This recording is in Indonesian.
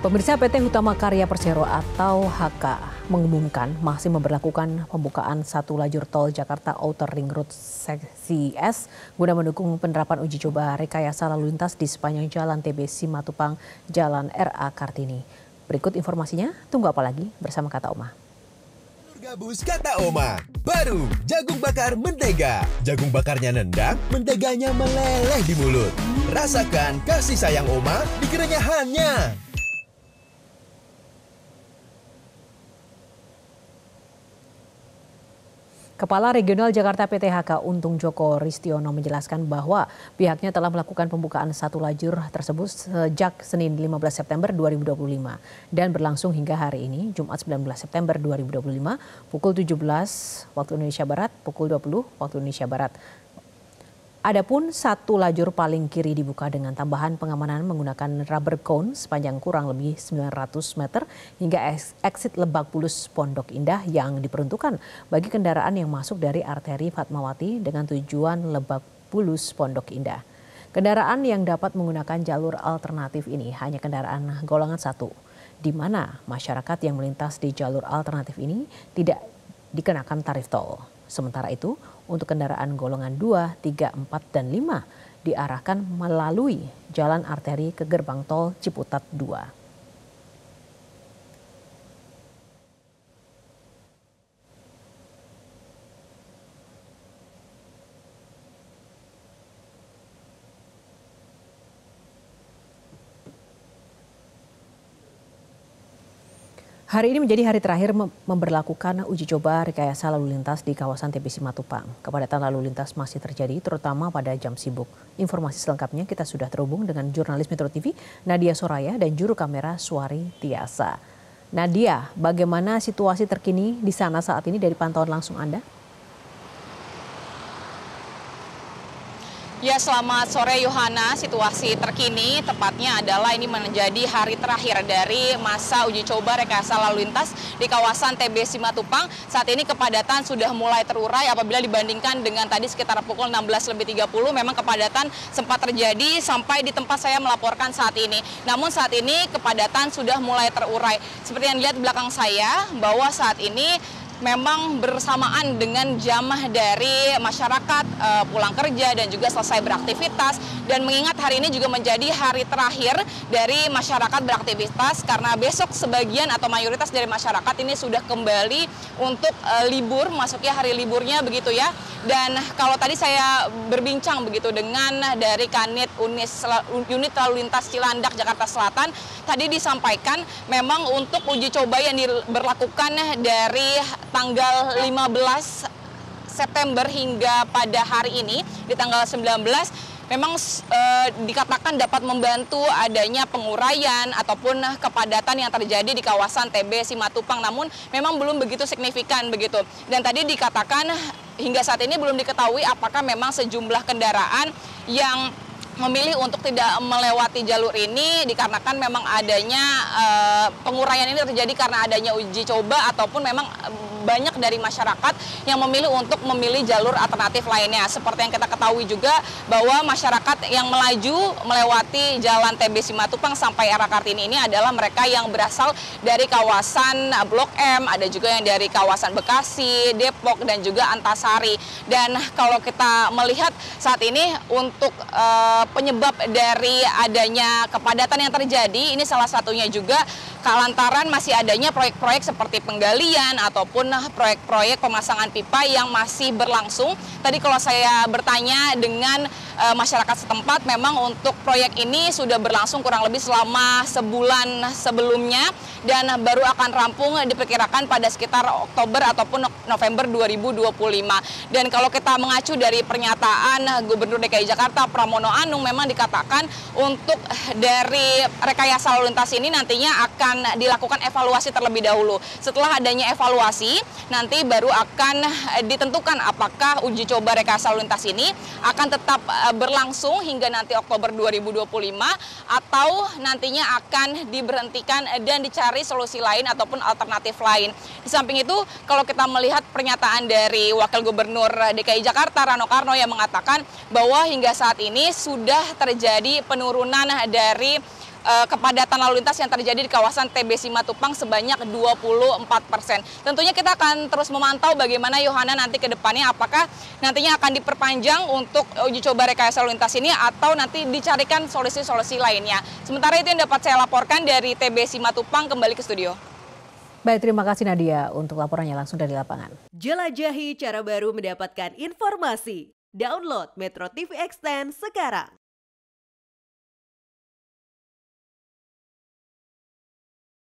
Pemirsa, PT Hutama Karya Persero atau HK mengumumkan masih memberlakukan pembukaan satu lajur tol Jakarta Outer Ring Road seksi S guna mendukung penerapan uji coba rekayasa lalu lintas di sepanjang Jalan TB Simatupang, Jalan RA Kartini. Berikut informasinya, tunggu apa lagi bersama Kata Oma. Gabus Kata Oma, baru jagung bakar mentega. Jagung bakarnya nendang, menteganya meleleh di mulut. Rasakan kasih sayang Oma di kerenyahannya. Kepala Regional Jakarta PT HK Untung Joko Ristiono menjelaskan bahwa pihaknya telah melakukan pembukaan satu lajur tersebut sejak Senin 15 September 2025 dan berlangsung hingga hari ini, Jumat 19 September 2025, pukul 17 waktu Indonesia Barat, pukul 20 waktu Indonesia Barat. Adapun satu lajur paling kiri dibuka dengan tambahan pengamanan menggunakan rubber cone sepanjang kurang lebih 900 meter hingga exit Lebak Bulus Pondok Indah yang diperuntukkan bagi kendaraan yang masuk dari arteri Fatmawati dengan tujuan Lebak Bulus Pondok Indah. Kendaraan yang dapat menggunakan jalur alternatif ini hanya kendaraan golongan 1, di mana masyarakat yang melintas di jalur alternatif ini tidak dikenakan tarif tol. Sementara itu, untuk kendaraan golongan 2, 3, 4, dan 5 diarahkan melalui jalan arteri ke gerbang tol Ciputat 2. Hari ini menjadi hari terakhir memberlakukan uji coba rekayasa lalu lintas di kawasan TB Simatupang. Kepadatan lalu lintas masih terjadi terutama pada jam sibuk. Informasi selengkapnya kita sudah terhubung dengan jurnalis Metro TV Nadia Soraya dan juru kamera Suari Tiasa. Nadia, bagaimana situasi terkini di sana saat ini dari pantauan langsung Anda? Ya, selamat sore Yohana. Situasi terkini tepatnya adalah ini menjadi hari terakhir dari masa uji coba rekayasa lalu lintas di kawasan TB Simatupang. Saat ini kepadatan sudah mulai terurai apabila dibandingkan dengan tadi sekitar pukul 16.30 memang kepadatan sempat terjadi sampai di tempat saya melaporkan saat ini. Namun saat ini kepadatan sudah mulai terurai. Seperti yang dilihat di belakang saya bahwa saat ini memang bersamaan dengan jam dari masyarakat pulang kerja dan juga selesai beraktivitas, dan mengingat hari ini juga menjadi hari terakhir dari masyarakat beraktivitas karena besok sebagian atau mayoritas dari masyarakat ini sudah kembali untuk libur, masuknya hari liburnya begitu ya. Dan kalau tadi saya berbincang begitu dengan dari Kanit Unit Lalu Lintas Cilandak Jakarta Selatan, tadi disampaikan memang untuk uji coba yang diberlakukan dari tanggal 15 September hingga pada hari ini di tanggal 19 memang dikatakan dapat membantu adanya penguraian ataupun kepadatan yang terjadi di kawasan TB Simatupang, namun memang belum begitu signifikan begitu. Dan tadi dikatakan hingga saat ini belum diketahui apakah memang sejumlah kendaraan yang memilih untuk tidak melewati jalur ini dikarenakan memang adanya penguraian ini terjadi karena adanya uji coba ataupun memang banyak dari masyarakat yang memilih untuk memilih jalur alternatif lainnya. Seperti yang kita ketahui juga bahwa masyarakat yang melaju melewati jalan TB Simatupang sampai RA Kartini ini adalah mereka yang berasal dari kawasan Blok M, ada juga yang dari kawasan Bekasi, Depok, dan juga Antasari. Dan kalau kita melihat saat ini untuk penyebab dari adanya kepadatan yang terjadi, ini salah satunya juga lantaran masih adanya proyek-proyek seperti penggalian ataupun proyek-proyek pemasangan pipa yang masih berlangsung. Tadi kalau saya bertanya dengan masyarakat setempat, memang untuk proyek ini sudah berlangsung kurang lebih selama sebulan sebelumnya dan baru akan rampung diperkirakan pada sekitar Oktober ataupun November 2025. Dan kalau kita mengacu dari pernyataan Gubernur DKI Jakarta Pramono Anung, memang dikatakan untuk dari rekayasa lalu lintas ini nantinya akan dilakukan evaluasi terlebih dahulu. Setelah adanya evaluasi, nanti baru akan ditentukan apakah uji coba rekayasa lalu lintas ini akan tetap berlangsung hingga nanti Oktober 2025 atau nantinya akan diberhentikan dan dicari solusi lain ataupun alternatif lain. Di samping itu, kalau kita melihat pernyataan dari Wakil Gubernur DKI Jakarta Rano Karno yang mengatakan bahwa hingga saat ini sudah terjadi penurunan dari kepadatan lalu lintas yang terjadi di kawasan TB Simatupang sebanyak 24%. Tentunya kita akan terus memantau bagaimana Yohana nanti ke depannya, apakah nantinya akan diperpanjang untuk uji coba rekayasa lalu lintas ini atau nanti dicarikan solusi-solusi lainnya. Sementara itu yang dapat saya laporkan dari TB Simatupang, kembali ke studio. Baik, terima kasih Nadia untuk laporannya langsung dari lapangan. Jelajahi cara baru mendapatkan informasi. Download Metro TV Extend sekarang.